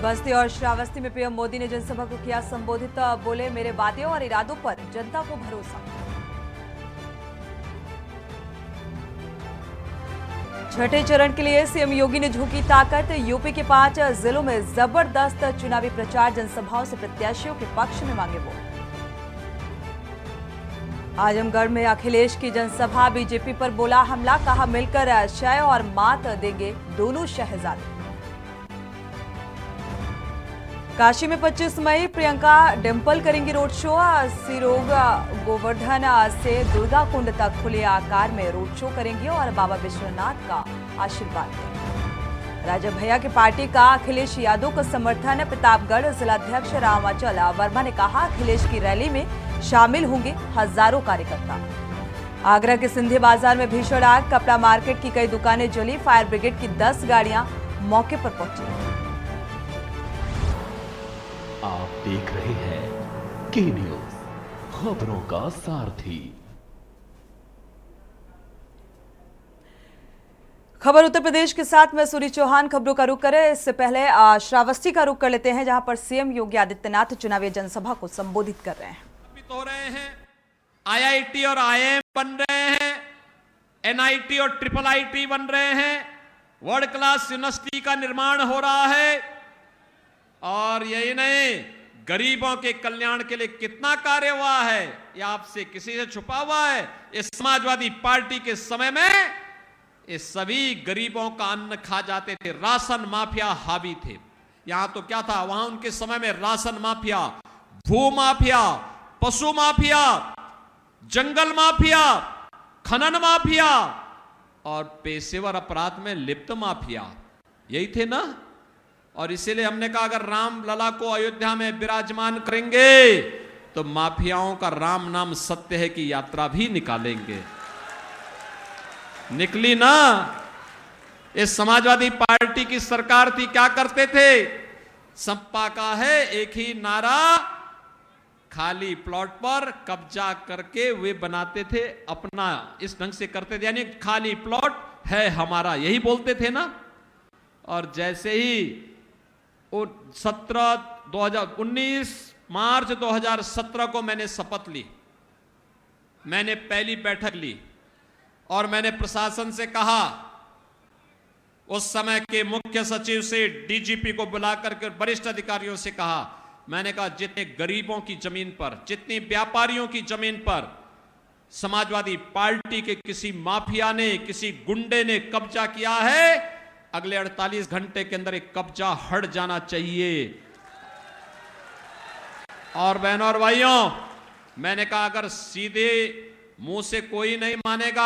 बस्ती और श्रावस्ती में पीएम मोदी ने जनसभा को किया संबोधित। बोले, मेरे वादे और इरादों पर जनता को भरोसा। छठे चरण के लिए सीएम योगी ने झोंकी ताकत। यूपी के 5 जिलों में जबरदस्त चुनावी प्रचार, जनसभाओं से प्रत्याशियों के पक्ष में मांगे वोट। आजमगढ़ में अखिलेश की जनसभा, बीजेपी पर बोला हमला, कहा मिलकर शय और मात देंगे दोनों शहजादे। काशी में 25 मई प्रियंका डिंपल करेंगी रोड शो। सिरोग गोवर्धन से दुर्गा कुंड तक खुले आकार में रोड शो करेंगी और बाबा विश्वनाथ का आशीर्वाद देंगे। राजा भैया की पार्टी का अखिलेश यादव को समर्थन। प्रतापगढ़ जिलाध्यक्ष रामाचल वर्मा ने कहा अखिलेश की रैली में शामिल होंगे हजारों कार्यकर्ता। आगरा के सिंधी बाजार में भीषण आग, कपड़ा मार्केट की कई दुकानें जली। फायर ब्रिगेड की 10 गाड़ियां मौके पर पहुंची। आप देख रहे हैं के न्यूज, खबरों का सारथी। खबर उत्तर प्रदेश के साथ मैं सूरी चौहान। खबरों का रुख करें इससे पहले श्रावस्ती का रुख कर लेते हैं, जहां पर सीएम योगी आदित्यनाथ चुनावी जनसभा को संबोधित कर रहे हैं। हो रहे हैं, आईआईटी और आईएम बन रहे हैं, एनआईटी और ट्रिपल आईटी बन रहे हैं, वर्ल्ड क्लास यूनिवर्सिटी का निर्माण हो रहा है। और यही नहीं, गरीबों के कल्याण के लिए कितना कार्य हुआ है यह आपसे किसी से छुपा हुआ है। इस समाजवादी पार्टी के समय में ये सभी गरीबों का अन्न खा जाते थे, राशन माफिया हावी थे। यहां तो क्या था, वहां उनके समय में राशन माफिया, भू माफिया, पशु माफिया, जंगल माफिया, खनन माफिया और पेशेवर अपराध में लिप्त माफिया, यही थे ना। और इसीलिए हमने कहा अगर राम लला को अयोध्या में विराजमान करेंगे तो माफियाओं का राम नाम सत्य है की यात्रा भी निकालेंगे। निकली ना। इस समाजवादी पार्टी की सरकार थी, क्या करते थे, सपा का है एक ही नारा, खाली प्लॉट पर कब्जा करके वे बनाते थे अपना, इस ढंग से करते थे, यानी खाली प्लॉट है हमारा, यही बोलते थे ना। और जैसे ही 19 मार्च 2017 को मैंने शपथ ली, मैंने पहली बैठक ली और मैंने प्रशासन से कहा, उस समय के मुख्य सचिव से डीजीपी को बुलाकर के वरिष्ठ अधिकारियों से कहा, मैंने कहा जितने गरीबों की जमीन पर, जितनी व्यापारियों की जमीन पर समाजवादी पार्टी के किसी माफिया ने, किसी गुंडे ने कब्जा किया है, अगले 48 घंटे के अंदर एक कब्जा हट जाना चाहिए। और बहनों और भाइयों, मैंने कहा अगर सीधे मुंह से कोई नहीं मानेगा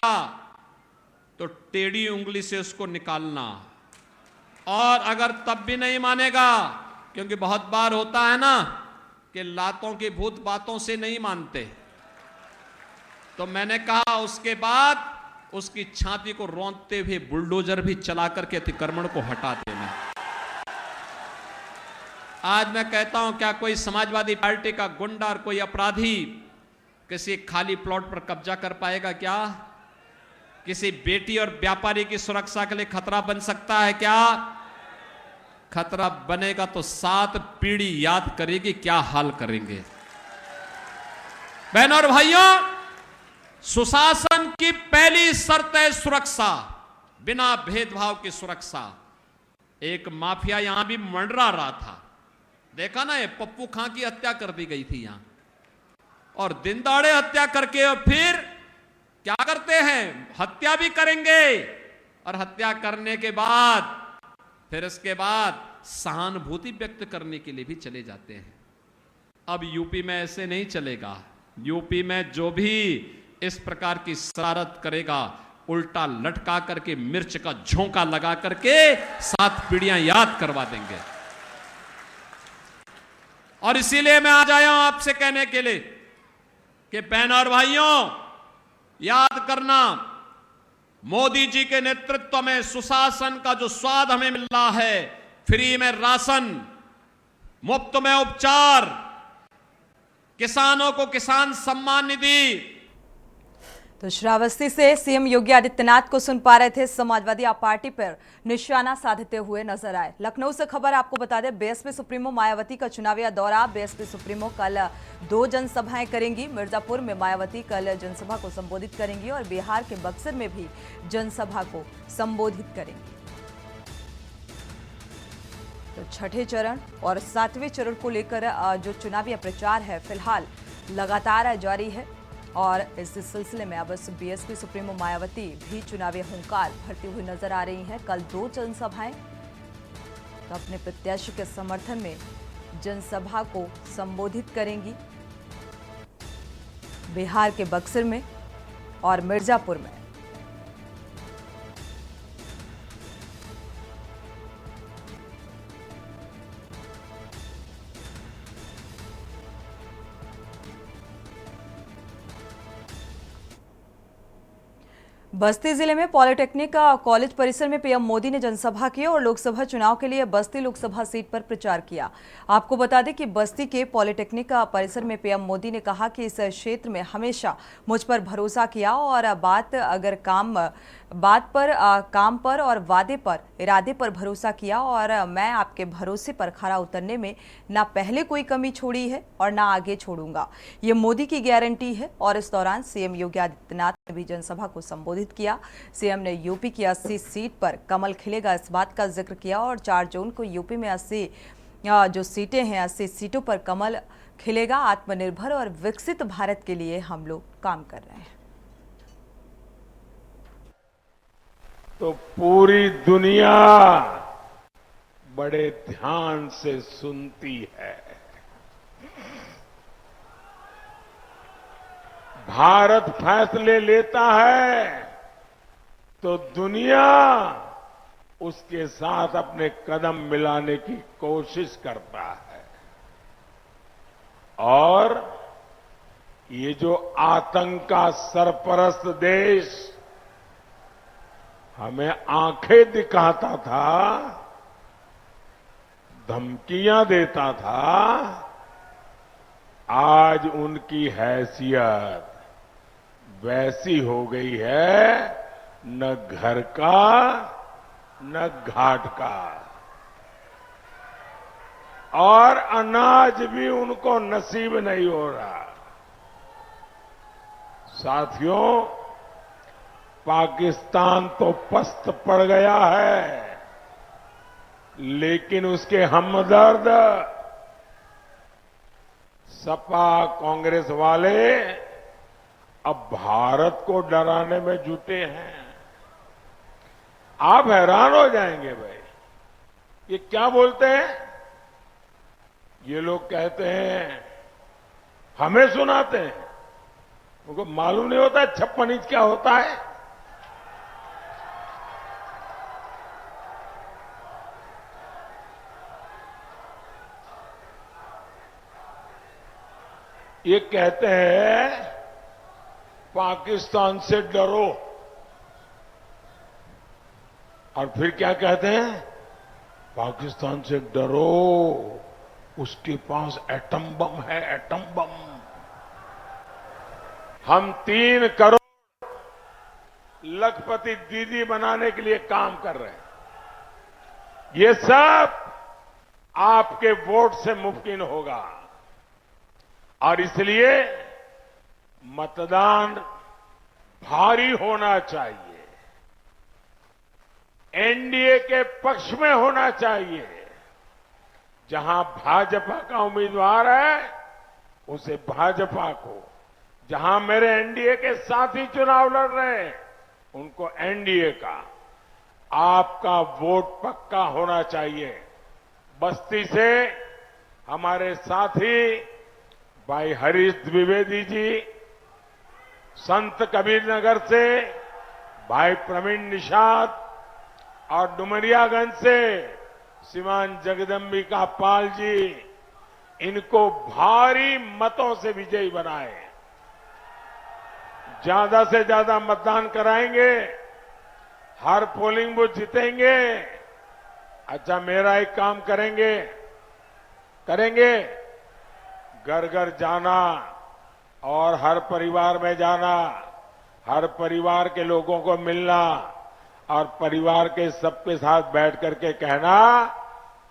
तो टेढ़ी उंगली से उसको निकालना, और अगर तब भी नहीं मानेगा, क्योंकि बहुत बार होता है ना कि लातों के भूत बातों से नहीं मानते, तो मैंने कहा उसके बाद उसकी छाती को रौंदते हुए बुलडोजर भी चला करके अतिक्रमण को हटा देना। आज मैं कहता हूं, क्या कोई समाजवादी पार्टी का गुंडा और कोई अपराधी किसी खाली प्लॉट पर कब्जा कर पाएगा क्या? किसी बेटी और व्यापारी की सुरक्षा के लिए खतरा बन सकता है क्या? खतरा बनेगा तो 7 पीढ़ी याद करेगी क्या हाल करेंगे। बहनों और भाइयों, सुशासन की पहली शर्त है सुरक्षा, बिना भेदभाव की सुरक्षा। एक माफिया यहां भी मंडरा रहा था, देखा ना, ये पप्पू खां की हत्या कर दी गई थी यहां, और दिन दहाड़े हत्या करके और फिर क्या करते हैं, हत्या भी करेंगे और हत्या करने के बाद फिर इसके बाद सहानुभूति व्यक्त करने के लिए भी चले जाते हैं। अब यूपी में ऐसे नहीं चलेगा। यूपी में जो भी इस प्रकार की शरारत करेगा, उल्टा लटका करके मिर्च का झोंका लगा करके 7 पीढ़ियां याद करवा देंगे। और इसीलिए मैं आज आया हूं आपसे कहने के लिए कि बहनों और भाइयों, याद करना, मोदी जी के नेतृत्व में सुशासन का जो स्वाद हमें मिल रहा है, फ्री में राशन, मुफ्त में उपचार, किसानों को किसान सम्मान निधि। तो श्रावस्ती से सीएम योगी आदित्यनाथ को सुन पा रहे थे। समाजवादी पार्टी पर निशाना साधते हुए नजर आए। लखनऊ से खबर आपको बता दें, बीएसपी सुप्रीमो मायावती का चुनावी दौरा। बीएसपी सुप्रीमो कल 2 जनसभाएं करेंगी। मिर्जापुर में मायावती कल जनसभा को संबोधित करेंगी और बिहार के बक्सर में भी जनसभा को संबोधित करेंगी। तो छठे चरण और 7वें चरण को लेकर जो चुनावी प्रचार है फिलहाल लगातार जारी है और इस सिलसिले में अब बीएसपी सुप्रीमो मायावती भी चुनावी हुंकार भरती हुई नजर आ रही हैं। कल 2 जनसभाएं तो अपने प्रत्याशी के समर्थन में जनसभा को संबोधित करेंगी बिहार के बक्सर में और मिर्जापुर में। बस्ती जिले में पॉलिटेक्निक कॉलेज परिसर में पीएम मोदी ने जनसभा की और लोकसभा चुनाव के लिए बस्ती लोकसभा सीट पर प्रचार किया। आपको बता दें कि बस्ती के पॉलिटेक्निक परिसर में पीएम मोदी ने कहा कि इस क्षेत्र में हमेशा मुझ पर भरोसा किया और काम पर और वादे पर इरादे पर भरोसा किया और मैं आपके भरोसे पर खरा उतरने में ना पहले कोई कमी छोड़ी है और ना आगे छोड़ूंगा। ये मोदी की गारंटी है। और इस दौरान सीएम योगी आदित्यनाथ ने भी जनसभा को संबोधित किया। सीएम ने यूपी की 80 सीट पर कमल खिलेगा इस बात का जिक्र किया और 4 जून को यूपी में 80 जो सीटें हैं 80 सीटों पर कमल खिलेगा। आत्मनिर्भर और विकसित भारत के लिए हम लोग काम कर रहे हैं। तो पूरी दुनिया बड़े ध्यान से सुनती है। भारत फैसले लेता है तो दुनिया उसके साथ अपने कदम मिलाने की कोशिश करता है। और ये जो आतंक का सरपरस्त देश हमें आंखें दिखाता था, धमकियां देता था, आज उनकी हैसियत वैसी हो गई है, न घर का न घाट का, और अनाज भी उनको नसीब नहीं हो रहा। साथियों, पाकिस्तान तो पस्त पड़ गया है, लेकिन उसके हमदर्द सपा कांग्रेस वाले अब भारत को डराने में जुटे हैं। आप हैरान हो जाएंगे भाई, ये क्या बोलते हैं? ये लोग कहते हैं, हमें सुनाते हैं, उनको मालूम नहीं होता 56 इंच क्या होता है। ये कहते हैं पाकिस्तान से डरो, और फिर क्या कहते हैं? पाकिस्तान से डरो, उसके पास एटम बम है, एटम बम। हम 3 करोड़ लखपति दीदी बनाने के लिए काम कर रहे हैं। ये सब आपके वोट से मुमकिन होगा और इसलिए मतदान भारी होना चाहिए, एनडीए के पक्ष में होना चाहिए। जहां भाजपा का उम्मीदवार है उसे भाजपा को, जहां मेरे एनडीए के साथी चुनाव लड़ रहे हैं उनको एनडीए का। आपका वोट पक्का होना चाहिए। बस्ती से हमारे साथी भाई हरीश द्विवेदी जी, संत कबीर नगर से भाई प्रवीण निषाद और डुमरियागंज से श्रीमान जगदम्बिका पाल जी, इनको भारी मतों से विजयी बनाए। ज्यादा से ज्यादा मतदान कराएंगे, हर पोलिंग बूथ जीतेंगे। अच्छा, मेरा एक काम करेंगे, घर घर जाना और हर परिवार में जाना, हर परिवार के लोगों को मिलना और परिवार के सबके साथ बैठ करके कहना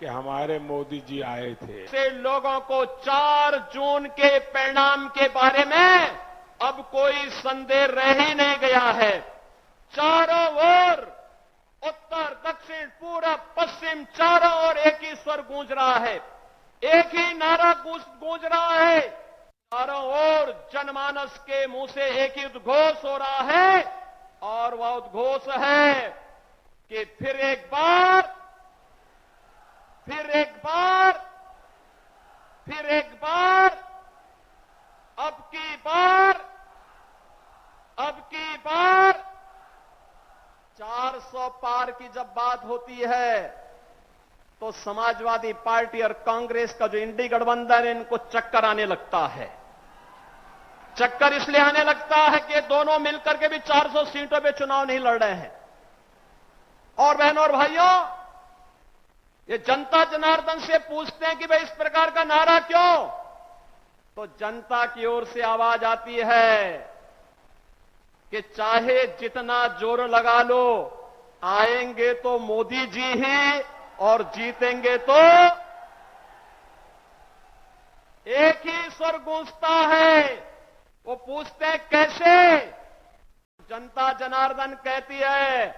कि हमारे मोदी जी आए थे। से लोगों को 4 जून के परिणाम के बारे में अब कोई संदेह रह ही नहीं गया है। चारों ओर, उत्तर, दक्षिण, पूरब, पश्चिम, चारों ओर एक ही स्वर गूंज रहा है, एक ही नारा गूंज रहा है। चारों ओर जनमानस के मुंह से एक ही उद्घोष हो रहा है और वह उद्घोष है कि फिर एक बार, अब की बार 400 पार की जब बात होती है तो समाजवादी पार्टी और कांग्रेस का जो इंडी गठबंधन है, इनको चक्कर आने लगता है। चक्कर इसलिए आने लगता है कि दोनों मिलकर के भी 400 सीटों पे चुनाव नहीं लड़ रहे हैं। और बहनों और भाइयों, ये जनता जनार्दन से पूछते हैं कि भाई इस प्रकार का नारा क्यों, तो जनता की ओर से आवाज आती है कि चाहे जितना जोर लगा लो, आएंगे तो मोदी जी ही और जीतेंगे तो एक ही स्वर गूंजता है। वो पूछते हैं कैसे? जनता जनार्दन कहती है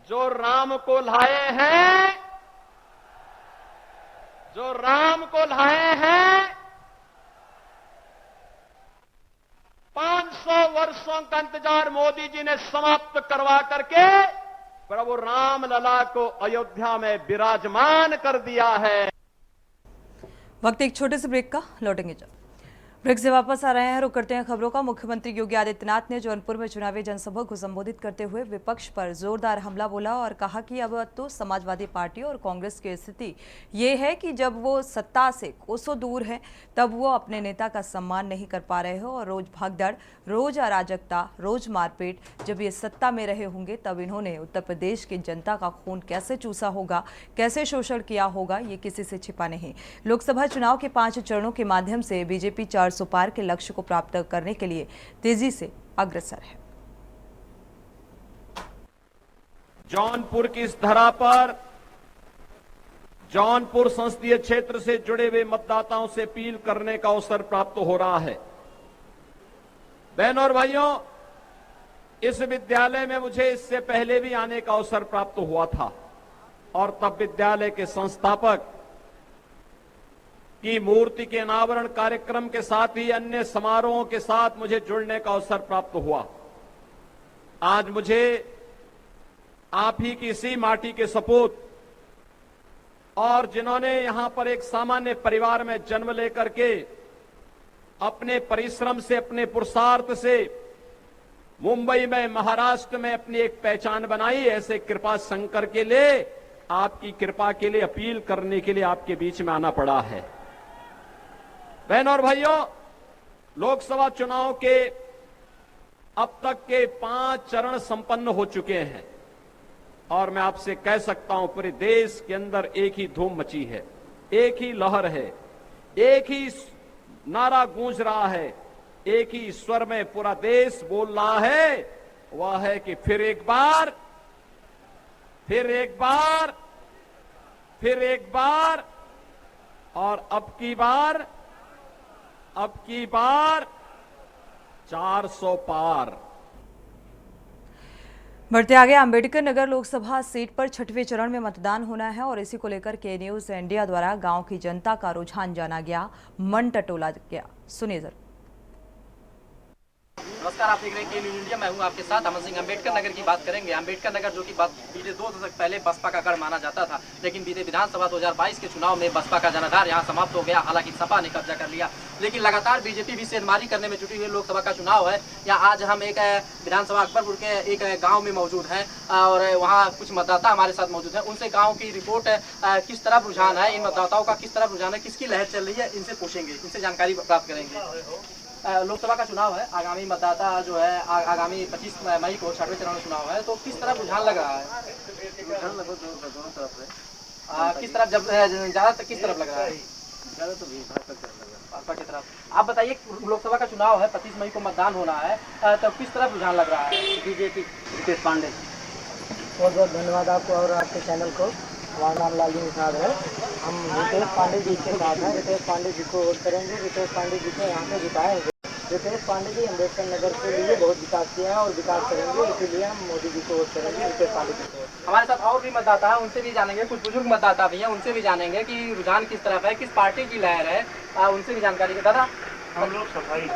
जो राम को लाए हैं, 500 वर्षों का इंतजार मोदी जी ने समाप्त करवा करके प्रभु राम लला को अयोध्या में विराजमान कर दिया है। वक्त एक छोटे से ब्रेक का, लौटेंगे जब। ब्रेक से वापस आ रहे हैं, रुक करते हैं खबरों का। मुख्यमंत्री योगी आदित्यनाथ ने जौनपुर में चुनावी जनसभा को संबोधित करते हुए विपक्ष पर जोरदार हमला बोला और कहा कि अब तो समाजवादी पार्टी और कांग्रेस की स्थिति ये है कि जब वो सत्ता से कोसों दूर है तब वो अपने नेता का सम्मान नहीं कर पा रहे हो और रोज भागदड़, रोज अराजकता, रोज मारपीट। जब ये सत्ता में रहे होंगे तब इन्होंने उत्तर प्रदेश की जनता का खून कैसे चूसा होगा, कैसे शोषण किया होगा, ये किसी से छिपा नहीं। लोकसभा चुनाव के 5 चरणों के माध्यम से बीजेपी 400 पार के लक्ष्य को प्राप्त करने के लिए तेजी से अग्रसर है। जौनपुर की इस धरा पर जौनपुर संसदीय क्षेत्र से जुड़े हुए मतदाताओं से अपील करने का अवसर प्राप्त हो रहा है। बहनों और भाइयों, इस विद्यालय में मुझे इससे पहले भी आने का अवसर प्राप्त हुआ था और तब विद्यालय के संस्थापक की मूर्ति के अनावरण कार्यक्रम के साथ ही अन्य समारोहों के साथ मुझे जुड़ने का अवसर प्राप्त हुआ। आज मुझे आप ही की इसी माटी के सपूत और जिन्होंने यहां पर एक सामान्य परिवार में जन्म लेकर के अपने परिश्रम से, अपने पुरुषार्थ से मुंबई में, महाराष्ट्र में अपनी एक पहचान बनाई, ऐसे कृपा शंकर के लिए, आपकी कृपा के लिए अपील करने के लिए आपके बीच में आना पड़ा है। बहनों और भाइयों, लोकसभा चुनाव के अब तक के 5 चरण संपन्न हो चुके हैं और मैं आपसे कह सकता हूं पूरे देश के अंदर एक ही धूम मची है, एक ही लहर है, एक ही नारा गूंज रहा है, एक ही स्वर में पूरा देश बोल रहा है, वह है कि फिर एक बार, फिर एक बार, फिर एक बार और अब की बार 400 पार। बढ़ते आगे, अंबेडकर नगर लोकसभा सीट पर 6वें चरण में मतदान होना है और इसी को लेकर के न्यूज इंडिया द्वारा गांव की जनता का रुझान जाना गया, मन टटोला गया। सुनिए जरा। नमस्कार, आप देख रहे हैं के न्यूज इंडिया। मैं हूं आपके साथ अमन सिंह। अंबेडकर नगर की बात करेंगे। अंबेडकर नगर जो कि बीते 2 दशक पहले बसपा का गढ़ माना जाता था, लेकिन बीते विधानसभा 2022 के चुनाव में बसपा का जनाधार यहां समाप्त हो गया। हालांकि सपा ने कब्जा कर लिया, लेकिन लगातार बीजेपी भी सेंधमारी करने में जुटी हुई। लोकसभा का चुनाव है। यहाँ आज हम एक विधानसभा अकबरपुर के एक गाँव में मौजूद हैं और वहाँ कुछ मतदाता हमारे साथ मौजूद हैं। उनसे गाँव की रिपोर्ट किस तरह रुझान है, इन मतदाताओं का किस तरह रुझान है, किसकी लहर चल रही है, इनसे पूछेंगे, इनसे जानकारी प्राप्त करेंगे। लोकसभा का चुनाव है, आगामी मतदाता जो है आगामी 25 मई को 6वें चरण में चुनाव है, तो किस तरह रुझान लग रहा है? रुझान लगभग दोनों तरफ है। किस तरफ, जब ज्यादातर किस तरफ लग रहा है? भाजपा की तरफ। आप बताइए, लोकसभा का चुनाव है, 25 मई को मतदान होना है, तो किस तरफ रुझान लग रहा है? बीजेपी, रितेश पांडे। बहुत बहुत धन्यवाद आपको और आपके चैनल को। हमारा नाम लालजी निषाद है। हम रितेश पांडे जी के साथ हैं। रितेश पांडे जी को वोट करेंगे। रितेश पांडे जी को यहाँ से जिताएंगे। रितेश पांडे जी अम्बेडकर नगर के लिए बहुत विकास किया है और विकास करेंगे, इसीलिए हम मोदी जी को वोट करेंगे, रितेश पांडे जी को। हमारे साथ और भी मतदाता है, उनसे भी जानेंगे, कुछ बुजुर्ग मतदाता भी हैं, उनसे भी जानेंगे कि रुझान किस तरफ है, किस पार्टी की लहर है, उनसे भी जानकारी के। दादा, हम लोग सफाई।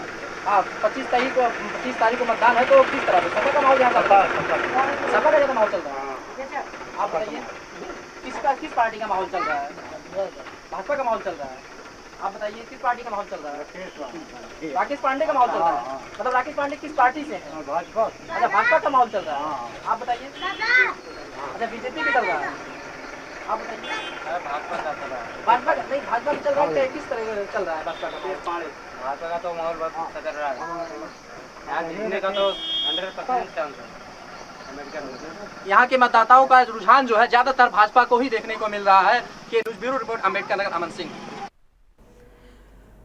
हाँ, 25 तारीख को मतदान है, तो किस तरह सपा का माहौल यहाँ सपा का ज़्यादा माहौल चल रहा है? आप बताइए, किस पार्टी का माहौल चल रहा है? भाजपा का माहौल चल रहा है। आप बताइए, किस पार्टी का माहौल चल रहा है? राकेश पांडे का माहौल चल रहा है। मतलब राकेश पांडे किस पार्टी से है? भाजपा। अच्छा, भाजपा का माहौल चल रहा है। आप बताइए। अच्छा, बीजेपी का चल रहा है। आप बताइए। भाजपा का नहीं, भाजपा का चल रहा है, किस तरह चल रहा है भाजपा का? भाजपा का तो माहौल बहुत अच्छा चल रहा है। यहाँ जीतने का तो 100% चांस है। यहाँ के मतदाताओं का रुझान जो है ज्यादातर भाजपा को ही देखने को मिल रहा है। कि ब्यूरो रिपोर्ट, अम्बेडकर नगर, अमन सिंह।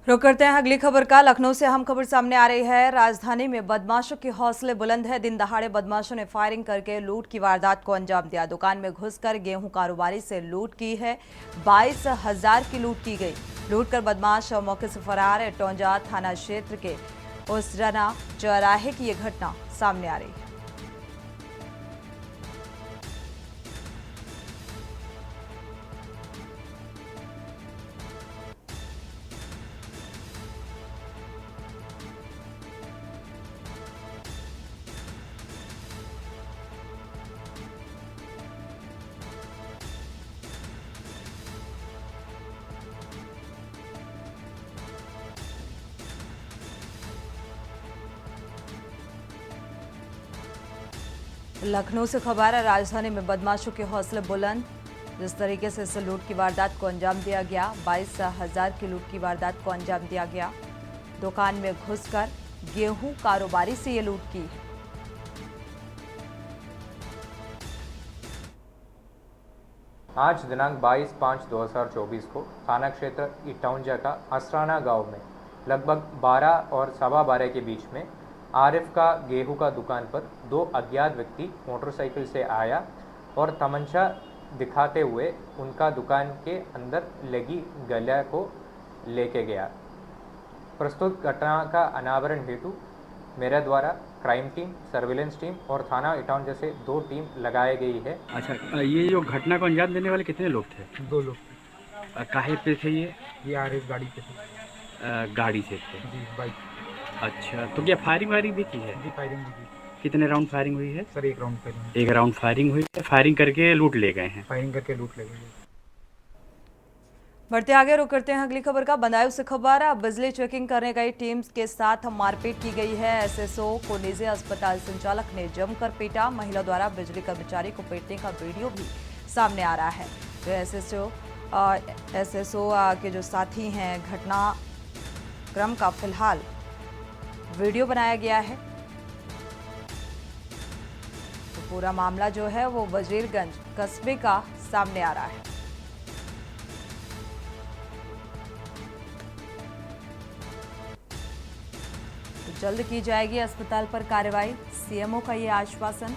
रुक करते हैं अगली खबर का। लखनऊ से अहम खबर सामने आ रही है। राजधानी में बदमाशों के हौसले बुलंद है। दिन दहाड़े बदमाशों ने फायरिंग करके लूट की वारदात को अंजाम दिया। दुकान में घुसकर गेहूं कारोबारी से लूट की है। 22,000 की लूट की गई। लूट कर बदमाश मौके से फरार है। टोंजा थाना क्षेत्र के उसराना चौराहे की यह घटना सामने आ रही है। लखनऊ से खबर है। राजधानी में बदमाशों के हौसले बुलंद। जिस तरीके से इस लूट की वारदात को अंजाम दिया गया, 22,000 की लूट की वारदात को अंजाम दिया गया। दुकान में घुसकर गेहूं कारोबारी से ये लूट की है। आज दिनांक 22/5/2024 को थाना क्षेत्र इटौंजा का असराना गांव में लगभग 12 और सवा 12 के बीच में आरिफ का गेहूं का दुकान पर 2 अज्ञात व्यक्ति मोटरसाइकिल से आया और तमंचा दिखाते हुए उनका दुकान के अंदर लगी गलिया को लेके गया। प्रस्तुत घटना का अनावरण हेतु मेरे द्वारा क्राइम टीम, सर्विलेंस टीम और थाना इटौंजा से 2 टीम लगाई गई है। अच्छा, ये जो घटना को अंजाम देने वाले कितने लोग थे? 2 लोग। काहे पे थे ये? ये आरिफ गाड़ी पे थे। गाड़ी से थे जी, बाइक। अच्छा, तो क्या फायरिंग वायरिंग भी की है? जी, फायरिंग भी की। कितने राउंड फायरिंग हुई है? Sir 1 round firing. 1 round firing हुई है। फायरिंग करके लूट ले गए हैं। फायरिंग करके लूट ले गए। बढ़ते आगे रुक करते हैं अगली खबर का। बदायूं से खबर है। बिजली चेकिंग करने गई टीम के साथ मारपीट की गई है। एसएसओ को निजी अस्पताल संचालक ने जमकर पीटा। महिला द्वारा बिजली कर्मचारी को पीटने का वीडियो भी सामने आ रहा है। जो एसएसओ के जो साथी हैं, घटनाक्रम का फिलहाल वीडियो बनाया गया है। तो पूरा मामला जो है वो वजीरगंज कस्बे का सामने आ रहा है। तो जल्द की जाएगी अस्पताल पर कार्रवाई, सीएमओ का ये आश्वासन।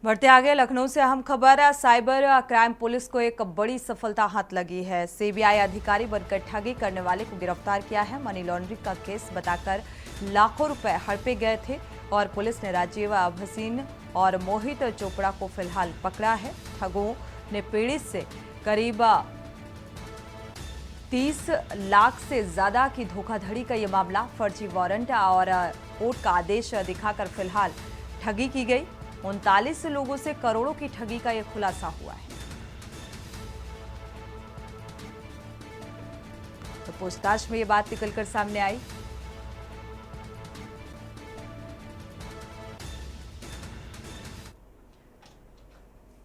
बढ़ते आगे लखनऊ से अहम खबर है। साइबर क्राइम पुलिस को एक बड़ी सफलता हाथ लगी है। सीबीआई अधिकारी बनकर ठगी करने वाले को गिरफ्तार किया है। मनी लॉन्ड्रिंग का केस बताकर लाखों रुपए हड़पे गए थे और पुलिस ने राजीव भसीन और मोहित चोपड़ा को फिलहाल पकड़ा है। ठगों ने पीड़ित से करीब 30 लाख से ज्यादा की धोखाधड़ी का ये मामला। फर्जी वारंट और कोर्ट का आदेश दिखाकर फिलहाल ठगी की गई। 39 लोगों से करोड़ों की ठगी का यह खुलासा हुआ है। तो पूछताछ में ये बात निकलकर सामने आई।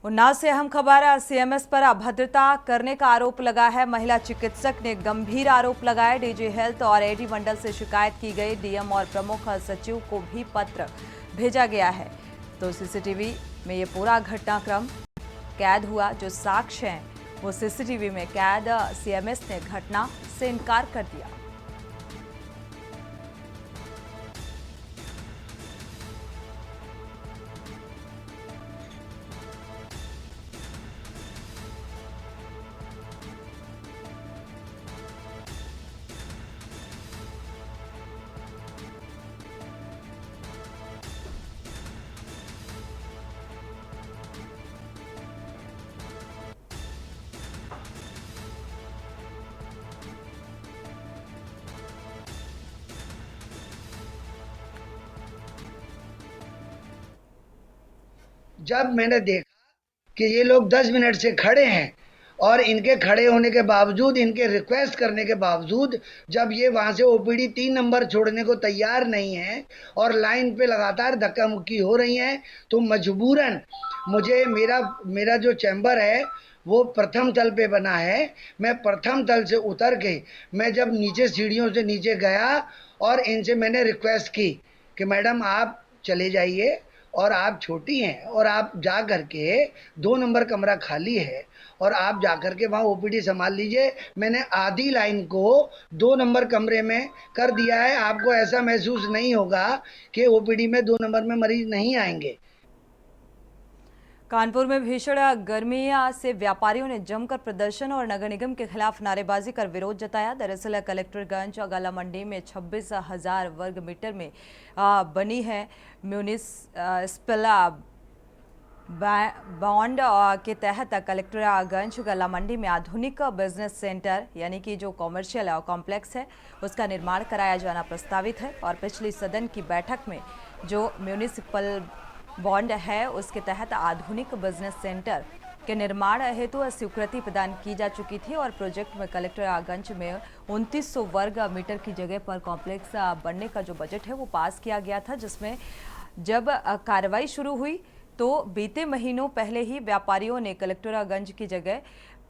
उन्नाव से अहम खबर, सीएमएस पर अभद्रता करने का आरोप लगा है। महिला चिकित्सक ने गंभीर आरोप लगाए। डीजी हेल्थ और एडी मंडल से शिकायत की गई। डीएम और प्रमुख सचिव को भी पत्र भेजा गया है। तो सीसीटीवी में ये पूरा घटनाक्रम कैद हुआ। जो साक्ष्य हैं वो सीसीटीवी में कैद। सीएमएस ने घटना से इनकार कर दिया। जब मैंने देखा कि ये लोग 10 मिनट से खड़े हैं और इनके खड़े होने के बावजूद, इनके रिक्वेस्ट करने के बावजूद, जब ये वहाँ से ओपीडी 3 नंबर छोड़ने को तैयार नहीं है और लाइन पे लगातार धक्का मुक्की हो रही है, तो मजबूरन मुझे मेरा जो चैम्बर है वो प्रथम तल पे बना है। मैं प्रथम तल से उतर के मैं जब नीचे सीढ़ियों से नीचे गया और इनसे मैंने रिक्वेस्ट की कि मैडम आप चले जाइए और आप छोटी हैं और आप जा कर के 2 नंबर कमरा खाली है और आप जा कर के वहाँ ओपीडी संभाल लीजिए। मैंने आधी लाइन को 2 नंबर कमरे में कर दिया है। आपको ऐसा महसूस नहीं होगा कि ओपीडी में 2 नंबर में मरीज नहीं आएंगे। कानपुर में भीषण गर्मी से व्यापारियों ने जमकर प्रदर्शन और नगर निगम के खिलाफ नारेबाजी कर विरोध जताया। दरअसल कलेक्टरगंज गला मंडी में 26,000 वर्ग मीटर में बनी है म्यूनिसिपल बॉन्ड के तहत कलेक्टरगंज गला मंडी में आधुनिक बिजनेस सेंटर यानी कि जो कॉमर्शियल कॉम्प्लेक्स है उसका निर्माण कराया जाना प्रस्तावित है। और पिछली सदन की बैठक में जो म्यूनिसिपल बॉन्ड है उसके तहत आधुनिक बिजनेस सेंटर के निर्माण हेतु स्वीकृति प्रदान की जा चुकी थी और प्रोजेक्ट में कलेक्टरगंज में 2900 वर्ग मीटर की जगह पर कॉम्प्लेक्स बनने का जो बजट है वो पास किया गया था, जिसमें जब कार्रवाई शुरू हुई तो बीते महीनों पहले ही व्यापारियों ने कलेक्टरगंज की जगह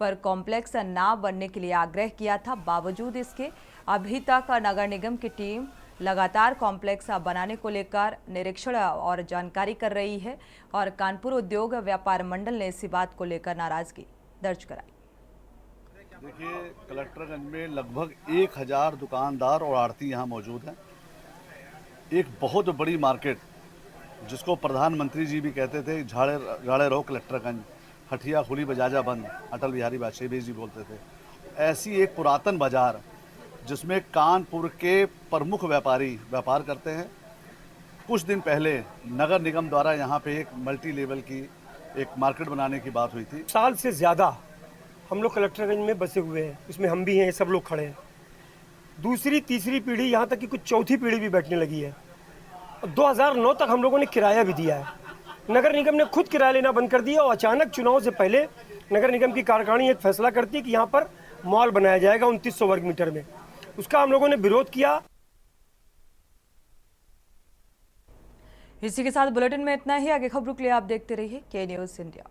पर कॉम्प्लेक्स ना बनने के लिए आग्रह किया था। बावजूद इसके अभी तक नगर निगम की टीम लगातार कॉम्प्लेक्स बनाने को लेकर निरीक्षण और जानकारी कर रही है और कानपुर उद्योग व्यापार मंडल ने इसी बात को लेकर नाराजगी दर्ज कराई। देखिए, कलेक्टरगंज में लगभग 1000 दुकानदार और आड़ती यहाँ मौजूद हैं। एक बहुत बड़ी मार्केट जिसको प्रधानमंत्री जी भी कहते थे झाड़े रहो कलेक्टरगंज, हटिया खुली बजाजा बंद, अटल बिहारी वाजपेयी जी बोलते थे। ऐसी एक पुरातन बाजार जिसमें कानपुर के प्रमुख व्यापारी व्यापार करते हैं। कुछ दिन पहले नगर निगम द्वारा यहाँ पे एक मल्टी लेवल की एक मार्केट बनाने की बात हुई थी। साल से ज़्यादा हम लोग कलेक्टरगंज में बसे हुए हैं, इसमें हम भी हैं, सब लोग खड़े हैं। दूसरी तीसरी पीढ़ी, यहाँ तक कि कुछ चौथी पीढ़ी भी बैठने लगी है। 2009 तक हम लोगों ने किराया भी दिया है। नगर निगम ने खुद किराया लेना बंद कर दिया और अचानक चुनाव से पहले नगर निगम की कार्यकारिणी एक फैसला करती है कि यहाँ पर मॉल बनाया जाएगा 2900 वर्ग मीटर में। उसका हम लोगों ने विरोध किया। इसी के साथ बुलेटिन में इतना ही। आगे खबरों के लिए आप देखते रहिए के न्यूज़ इंडिया।